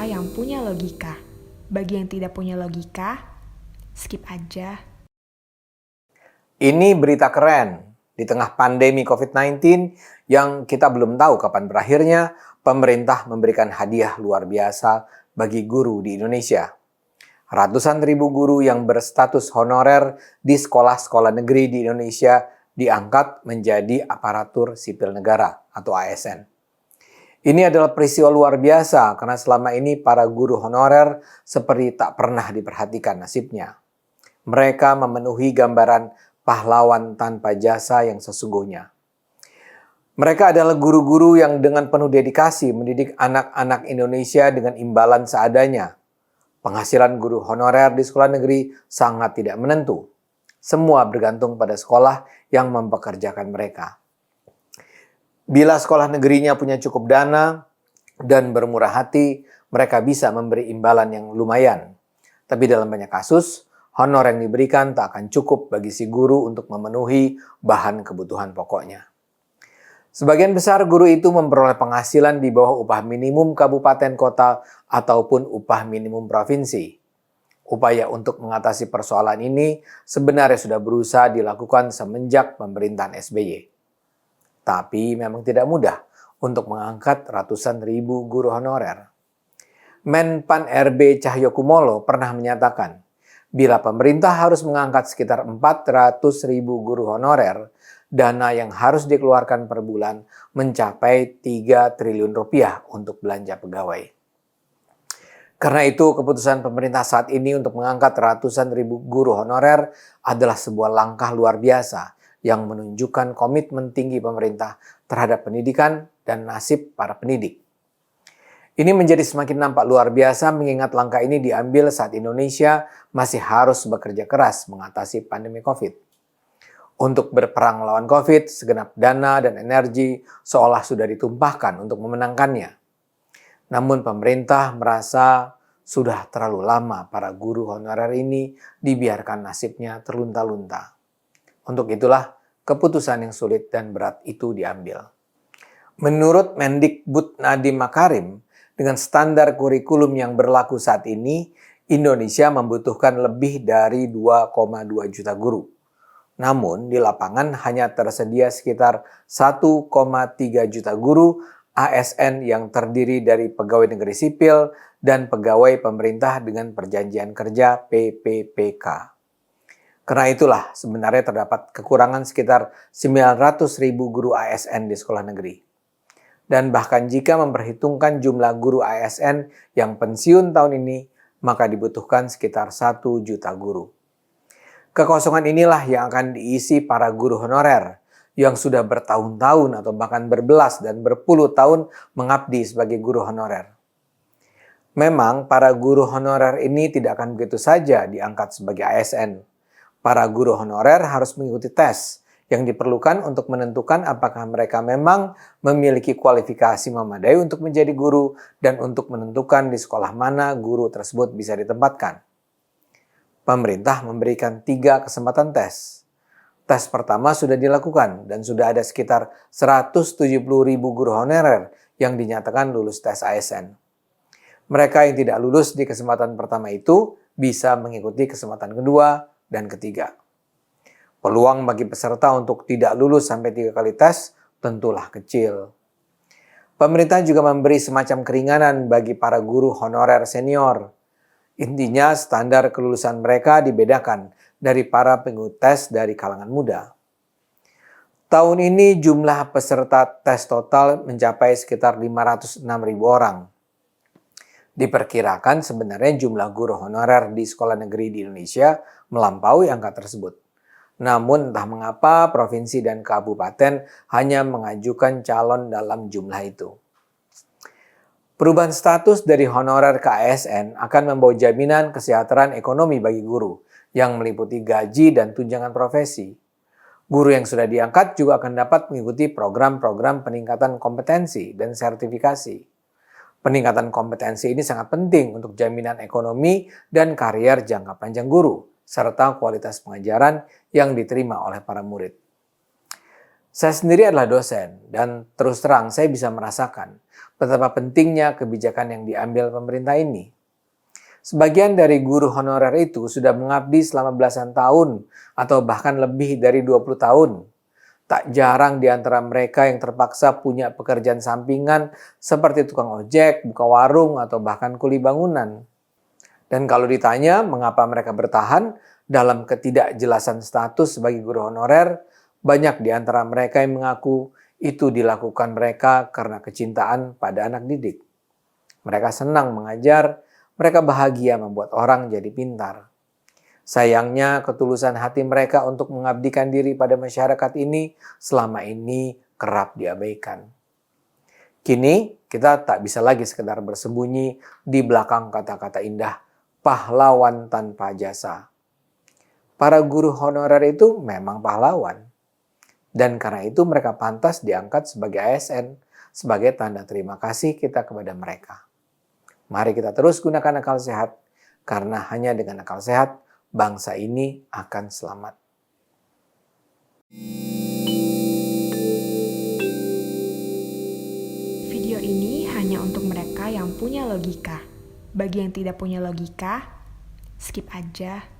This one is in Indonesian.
cerita yang punya logika. Bagi yang tidak punya logika, skip aja. Ini berita keren. Di tengah pandemi COVID-19 yang kita belum tahu kapan berakhirnya, pemerintah memberikan hadiah luar biasa bagi guru di Indonesia. Ratusan ribu guru yang berstatus honorer di sekolah-sekolah negeri di Indonesia diangkat menjadi aparatur sipil negara atau ASN. Ini adalah peristiwa luar biasa karena selama ini para guru honorer seperti tak pernah diperhatikan nasibnya. Mereka memenuhi gambaran pahlawan tanpa jasa yang sesungguhnya. Mereka adalah guru-guru yang dengan penuh dedikasi mendidik anak-anak Indonesia dengan imbalan seadanya. Penghasilan guru honorer di sekolah negeri sangat tidak menentu. Semua bergantung pada sekolah yang mempekerjakan mereka. Bila sekolah negerinya punya cukup dana dan bermurah hati, mereka bisa memberi imbalan yang lumayan. Tapi dalam banyak kasus, honor yang diberikan tak akan cukup bagi si guru untuk memenuhi bahan kebutuhan pokoknya. Sebagian besar guru itu memperoleh penghasilan di bawah upah minimum kabupaten kota ataupun upah minimum provinsi. Upaya untuk mengatasi persoalan ini sebenarnya sudah berusaha dilakukan semenjak pemerintahan SBY. Tapi memang tidak mudah untuk mengangkat ratusan ribu guru honorer. Menpan RB Cahyokumolo pernah menyatakan, bila pemerintah harus mengangkat sekitar 400 ribu guru honorer, dana yang harus dikeluarkan per bulan mencapai 3 triliun rupiah untuk belanja pegawai. Karena itu, keputusan pemerintah saat ini untuk mengangkat ratusan ribu guru honorer adalah sebuah langkah luar biasa yang menunjukkan komitmen tinggi pemerintah terhadap pendidikan dan nasib para pendidik. Ini menjadi semakin nampak luar biasa mengingat langkah ini diambil saat Indonesia masih harus bekerja keras mengatasi pandemi COVID. Untuk berperang melawan COVID, segenap dana dan energi seolah sudah ditumpahkan untuk memenangkannya. Namun pemerintah merasa sudah terlalu lama para guru honorer ini dibiarkan nasibnya terlunta-lunta. Untuk itulah keputusan yang sulit dan berat itu diambil. Menurut Mendikbud Nadiem Makarim, dengan standar kurikulum yang berlaku saat ini, Indonesia membutuhkan lebih dari 2,2 juta guru. Namun di lapangan hanya tersedia sekitar 1,3 juta guru ASN yang terdiri dari pegawai negeri sipil dan pegawai pemerintah dengan perjanjian kerja PPPK. Karena itulah sebenarnya terdapat kekurangan sekitar 900 ribu guru ASN di sekolah negeri. Dan bahkan jika memperhitungkan jumlah guru ASN yang pensiun tahun ini, maka dibutuhkan sekitar 1 juta guru. Kekosongan inilah yang akan diisi para guru honorer yang sudah bertahun-tahun atau bahkan berbelas dan berpuluh tahun mengabdi sebagai guru honorer. Memang para guru honorer ini tidak akan begitu saja diangkat sebagai ASN. Para guru honorer harus mengikuti tes yang diperlukan untuk menentukan apakah mereka memang memiliki kualifikasi memadai untuk menjadi guru dan untuk menentukan di sekolah mana guru tersebut bisa ditempatkan. Pemerintah memberikan 3 kesempatan tes. Tes pertama sudah dilakukan dan sudah ada sekitar 170 ribu guru honorer yang dinyatakan lulus tes ASN. Mereka yang tidak lulus di kesempatan pertama itu bisa mengikuti kesempatan kedua dan ketiga. Peluang bagi peserta untuk tidak lulus sampai 3 kali tes tentulah kecil. Pemerintah juga memberi semacam keringanan bagi para guru honorer senior. Intinya standar kelulusan mereka dibedakan dari para pengikut tes dari kalangan muda. Tahun ini jumlah peserta tes total mencapai sekitar 506 ribu orang. Diperkirakan sebenarnya jumlah guru honorer di sekolah negeri di Indonesia melampaui angka tersebut. Namun entah mengapa provinsi dan kabupaten hanya mengajukan calon dalam jumlah itu. Perubahan status dari honorer ke ASN akan membawa jaminan kesejahteraan ekonomi bagi guru yang meliputi gaji dan tunjangan profesi. Guru yang sudah diangkat juga akan dapat mengikuti program-program peningkatan kompetensi dan sertifikasi. Peningkatan kompetensi ini sangat penting untuk jaminan ekonomi dan karier jangka panjang guru, serta kualitas pengajaran yang diterima oleh para murid. Saya sendiri adalah dosen dan terus terang saya bisa merasakan betapa pentingnya kebijakan yang diambil pemerintah ini. Sebagian dari guru honorer itu sudah mengabdi selama belasan tahun atau bahkan lebih dari 20 tahun. Tak jarang di antara mereka yang terpaksa punya pekerjaan sampingan seperti tukang ojek, buka warung, atau bahkan kuli bangunan. Dan kalau ditanya mengapa mereka bertahan dalam ketidakjelasan status sebagai guru honorer, banyak di antara mereka yang mengaku itu dilakukan mereka karena kecintaan pada anak didik. Mereka senang mengajar, mereka bahagia membuat orang jadi pintar. Sayangnya ketulusan hati mereka untuk mengabdikan diri pada masyarakat ini selama ini kerap diabaikan. Kini kita tak bisa lagi sekedar bersembunyi di belakang kata-kata indah pahlawan tanpa jasa. Para guru honorer itu memang pahlawan. Dan karena itu mereka pantas diangkat sebagai ASN sebagai tanda terima kasih kita kepada mereka. Mari kita terus gunakan akal sehat karena hanya dengan akal sehat bangsa ini akan selamat. Video ini hanya untuk mereka yang punya logika. Bagi yang tidak punya logika, skip aja.